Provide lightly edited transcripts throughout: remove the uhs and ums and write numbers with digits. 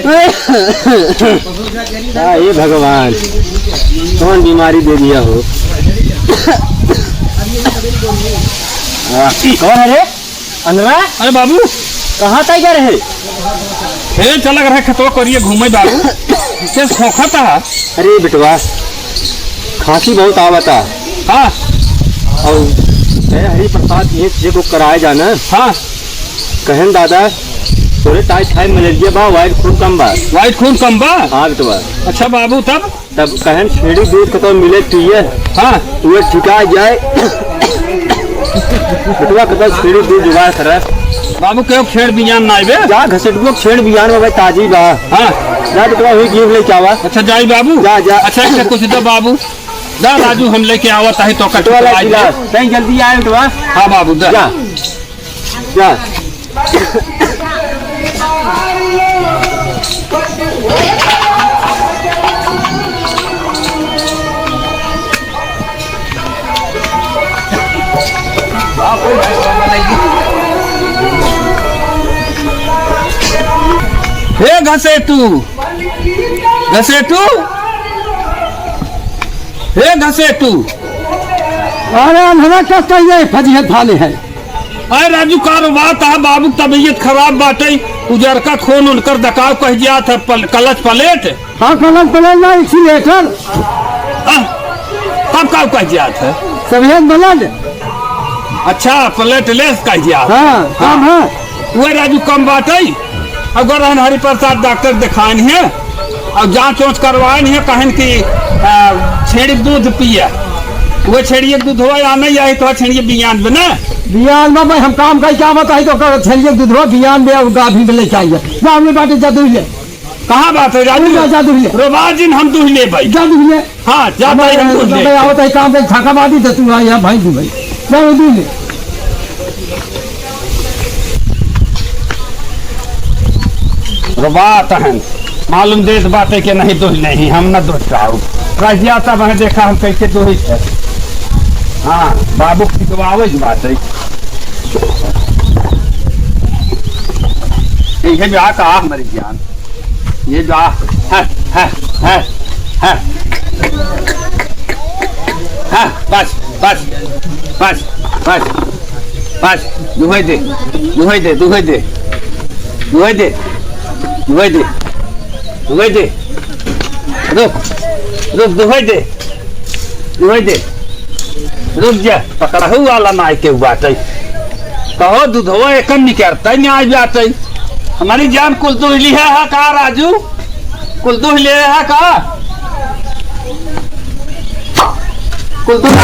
ये भगवान कौन बीमारी दे दिया हो। कौन है रे अंदर? अरे बाबू कहाँ तय रहे? हे चल रहे खतवा करिए घूमे बाबू के सोखा था। अरे बेटवा खांसी बहुत आवता। हाँ और हरी प्रसाद ये को कराए जाना। हाँ कहन दादा थोड़े टाइफाइड मलेरिया बा, वाइट खून कम बा। वाइट खून कम बा? हाँ बेटवा। अच्छा बाबू तब कहन छेड़ी दूध का तो मिले पिए। हाँ वो ठिका जाए बेटवा कतौ छेड़ी दूध जुगाड़ कर बाबू के खेड़ बियान ना आवे जा घसटबो छेड़ बियान में भाई ताजी बा। हाँ जा बेटवा हुई गिर ले चावा। अच्छा जाई बाबू जा जा। अच्छा अच्छा कुछ दो बाबू जा राजू हम लेके आवत है तो बेटवा कहीं जल्दी आए बेटवा। हाँ बाबू जा जा जा। हे घसेटू घसेटू हे घसेटू। अरे हमारा क्या चाहिए फजीहत भाले है। अरे राजू कारोबार था बाबू तबीयत खराब बाटे उजर का खून उनकर दकाव कह दिया था कलच प्लेट। हाँ कलच प्लेट ना एक्सीलेटर कब का कह दिया था सफेद ब्लड। अच्छा प्लेट लेस कह दिया। हाँ कम है वो राजू कम बाटे। अगर हरि प्रसाद डॉक्टर दिखाए है और जांच वाँच करवाए है कहन की छेड़ी दूध पिए वो छेड़िए दूध हो या नहीं आई तो छेड़िए बियान में ना बियान में भाई हम काम का क्या बताई तो छेड़िए दूध हो बियान में गाभी में ले चाहिए गाँव में बाटे जादू ले। कहाँ बात है राजू? जादू ले रोबाजिन हम दूध ले भाई जादू ले। हाँ जा भाई हम दूध ले आवत है काम पे छाका मारी दे तू यहाँ भाई तू भाई जाओ दूध ले। बात है मालूम देश बातें के नहीं दोष नहीं हम न दोष चाहू रजिया तब हमें देखा हम कैसे दोष है। हाँ बाबू खिंचवावे बात है ये जो आ हमारी जान ये जो बस बस बस बस बस दुहाई दे दुहाई दे दुहाई दे दुहाई दे दुहाई दे दुहाई दे रुक रुक दुहाई दे दुहाई दे रुक जा पकड़ा हुआ वाला नाई के बात है कहो दूधवा एक निकलता है आज बात है हमारी जान कुल दूध ली है का राजू कुल दूध ले है का कुल दूध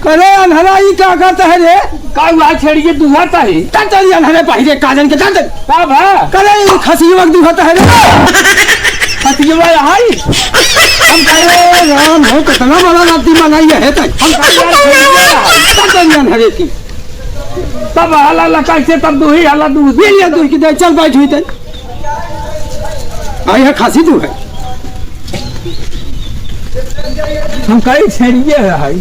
करे अनहरा ये क्या करता है रे? का हुआ छेड़िए दुहाता है चल अनहरे पहले काजन के चल का भा करे खसी वक्त दुहाता है रे। खसिया हाय हम कहे राम हो कितना बड़ा राती मंगाई है तक हम चल अनहरे की तब हाला लका से तब दुही हाला दूध ये ले दूध की दे चल बैठ हुई तक आई है खासी तू है हम कहीं छेड़िए है हाय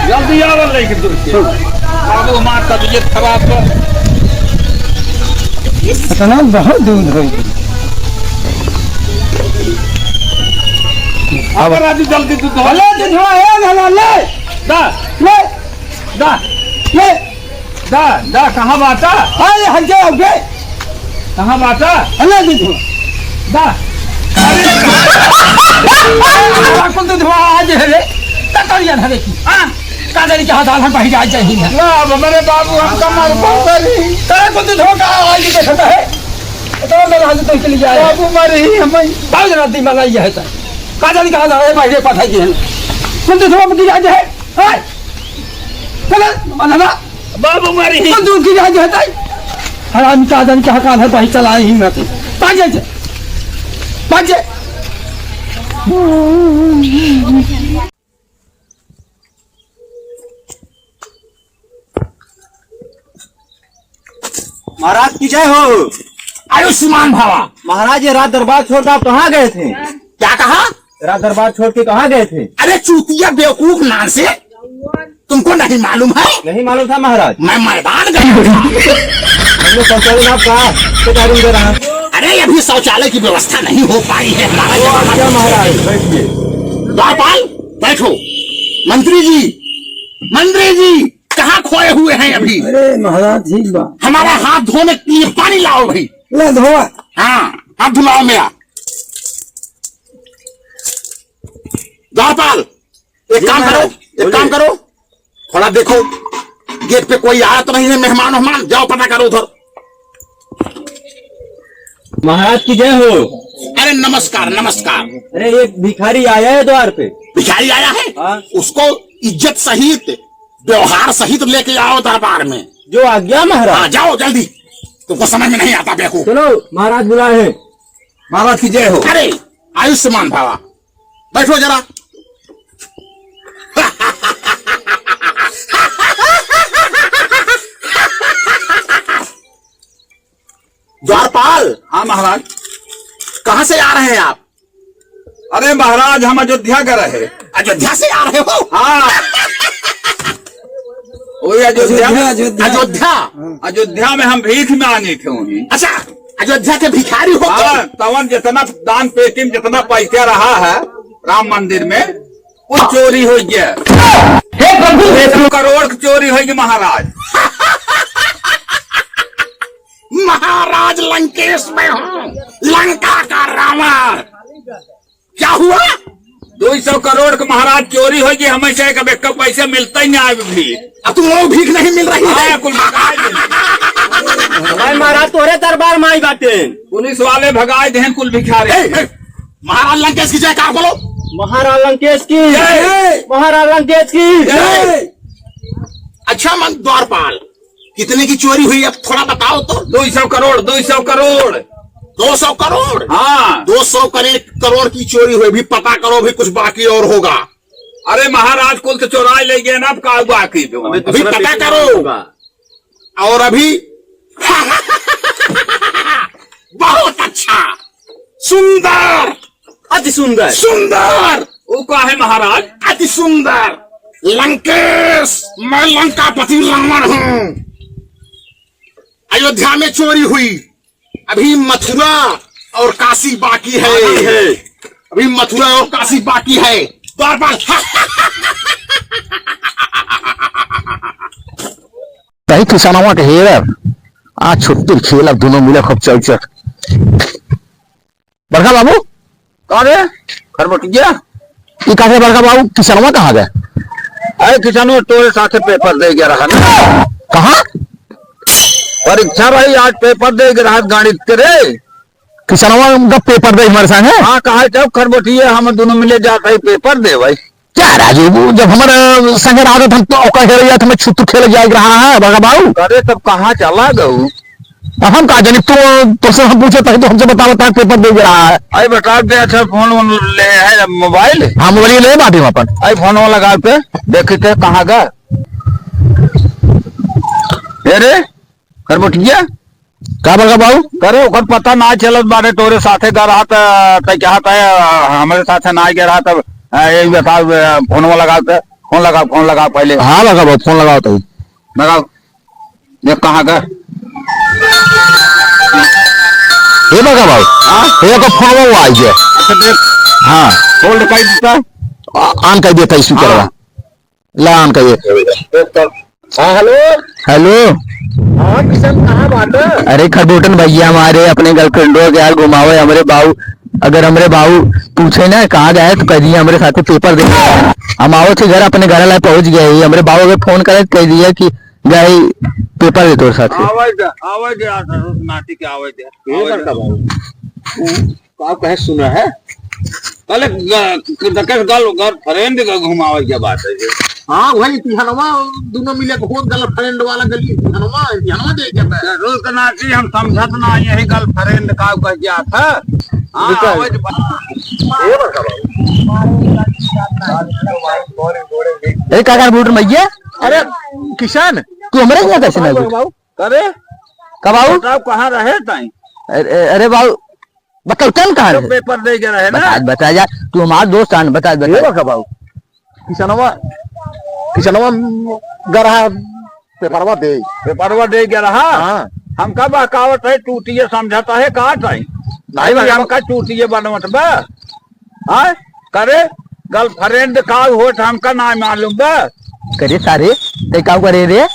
जल्दी आवल लेके दूर से बाबू मां तबीयत खराब है इतना बहुत दूध हो अब राजू जल्दी दूध हो ले दूध हो है ले दा ले दा ले दा दा कहां बाता अरे हट जाओ बे कहां बाता ले दूध हो दा अरे कौन दूध हो आज है रे तकरियन है की हां कादरी के हाथ हम पही जाए चाहिए ना हमारे बाबू हम कमर पकड़ी तेरे को दूध हो का आज देखता है तो मेरे हाथ तो के लिए जाए बाबू मरे ही हम बाल राती मंगाई है त कादरी के हाथ है पही पठाई के कौन दूध हो की जाए है हाय चल मनवा बाबू मरे ही कौन दूध की जाए है ताई हराम कादरी के हाथ है पही चलाए ही मत पाजे पाजे महाराज की जय हो। आयुष्मान भावा। महाराज ये रात दरबार छोड़ आप कहाँ गए थे? क्या कहा? रात दरबार छोड़ के कहाँ गए थे? अरे चूतिया बेवकूफ नाम से, तुमको नहीं मालूम है? नहीं मालूम था महाराज। मैं मैदान गया था। शौचालय आप कहा दे रहा? अरे अभी शौचालय की व्यवस्था नहीं हो पाई है हमारा जमाना। क्या महाराज बैठिए। द्वारपाल बैठो। मंत्री जी कहाँ खोए हुए हैं अभी? अरे महाराज ठीक बा। हमारा हाथ धोने के लिए पानी लाओ भाई। ले धोआ। हाँ हाथ धुलाओ मेरा। द्वारपाल एक काम करो थोड़ा देखो गेट पे कोई आया तो नहीं है, मेहमान जाओ पता करो उधर। महाराज की जय हो। अरे नमस्कार। अरे एक भिखारी आया है द्वार पे। भिखारी आया है? हाँ। उसको इज्जत सहित व्यवहार सहित लेके आओ दरबार में। जो आज्ञा महाराज। हाँ जाओ जल्दी, तुमको समझ में नहीं आता बेवकूफ। चलो महाराज बुलाए हैं। महाराज की जय हो। अरे आयुष्मान भावा, बैठो जरा। द्वारपाल। हाँ महाराज। कहाँ से आ रहे हैं आप? अरे महाराज हम अयोध्या गए रहे। अयोध्या से आ रहे हो? हाँ वही अयोध्या में हम भीख में आने थे उन्हीं। अच्छा अयोध्या के भिखारी हो? हाँ तवन जितना दान पेटी में जितना पैसा रहा है राम मंदिर में वो चोरी हो गया। हे प्रभु, 1 करोड़ की चोरी होगी महाराज। महाराज लंकेश में हूँ, लंका का रावण। क्या हुआ? 200 करोड़ का महाराज चोरी होगी। हमेशा कभी पैसे मिलता ही नहीं आए भी। अब तुम लोग भीख नहीं मिल रही है? कुल महाराज तोरे दरबार में आई बाटे। पुलिस वाले भगाए थे कुल भिखारी। महाराज लंकेश की जयकार बोलो। महाराज लंकेश की जय। महाराज लंकेश की जय। अच्छा मन द्वारपाल, कितने की चोरी हुई अब थोड़ा बताओ तो। 200 करोड़ 200 करोड़ 200 करोड़। हाँ 200 करोड़ की चोरी हुई। भी पता करो भी कुछ बाकी और होगा। अरे महाराज कुल तो चोराई ले गए ना, अब का बाकी अभी पता करो। और अभी बहुत अच्छा, सुंदर, अति सुंदर। वो का है महाराज? अति सुंदर लंकेश, मैं लंकापति रावण हूँ। अयोध्या में चोरी हुई, अभी मथुरा और काशी बाकी है। अभी मथुरा और काशी बाकी है। द्वारपाल कहीं किसानवा के हेर आज छुट्टी खेल दोनों मिले खूब चौचक। बड़का बाबू कौन है? खरबटिया कहा बड़का बाबू किसानवा कहाँ गए? अरे किसानों तोरे साथ पेपर दे गया रहा ना। कहाँ परीक्षा भाई आज पेपर दे रहा गणित के रे। किसानवा का पेपर दे हमारे संग है? हाँ कहा जब खरबटिया हम दोनों मिले जाते ही पेपर दे भाई। क्या राजू जब हमारे संग रहा था तो हमें छुट्टी खेल जाए रहा है बड़का बाबू। अरे तब कहाँ चला गऊ? अब हम कहा जानी तुमसे हम पूछे तो हमसे बता पेपर दे रहा है। अरे बता दे। अच्छा फोन ले है मोबाइल? हाँ मोबाइल ले बात अपन। अरे फोन लगा पे देखते कहाँ गए। अरे खरबटिया का बड़का बाबू? करे ओकर पता ना चलत बारे तोरे साथे गा रहा था क्या था हमारे साथे ना गया रहा तब ये बता फोन लगाते। फोन लगाओ पहले। हाँ बड़का बाबू फोन लगाओ तो लगाओ देख कहाँ गए। ये बड़का बाबू हाँ तो फोन वो आई है। अच्छा देख हाँ फोन दिखाई देता आन कर देता इसी करवा ला आन कर दे। हाँ हेलो हेलो हाँ किशन कहाँ बात है? अरे खरबूटन भैया हमारे अपने गर्लफ्रेंडों के यार घुमाओ हमारे बाबू। अगर हमारे बाबू पूछे ना कहाँ गए तो कह दिए हमारे साथ पेपर दे। हम आओ थे घर अपने घर लाए पहुंच गए। हमारे बाबू अगर फोन करे कह दिया कि गए पेपर दे तोर साथ। कहे सुना है पहले गर्लफ्रेंड का घुमावे क्या बात है? हाँ वही तिहनवा दोनों मिले हो गर्लफ्रेंड वाला गली तिहनवा दे क्या रोज का नाची हम समझत ना यही गर्लफ्रेंड का कह गया था। काका बूट भैया। अरे किसान तू हमारे यहाँ कैसे ना अरे कब बाबू? बताओ कहाँ रहे ताई? अरे बाबू बताओ चल कहाँ तो रहे? पेपर दे के रहे ना? बता यार, तू हमारा दोस्त आन, बता बता। का बाबू किसनवा गरहा पेपरवा दे। पेपरवा दे के रहा। हाँ हम कब बहकावत है टूटिए समझाता है कहा ताई? नहीं भाई हम का टूटिए बनवत बा? हाँ करे गर्लफ्रेंड का होत हमका ना मालूम बा? करे सारे ते काम करे रे,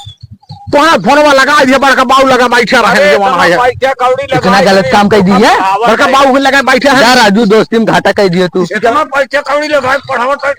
तोहरा फोनवा लगा दिया, बड़का बाबू लगा बैठा रहे जवान है। पैसा कौड़ी लगा इतना गलत काम कर दिया। बड़का बाबू लगा बैठा है। यार राजू दोस्ती में घाटा कर दिया तू। इतना पैसा कौड़ी लगा पढ़ावत है।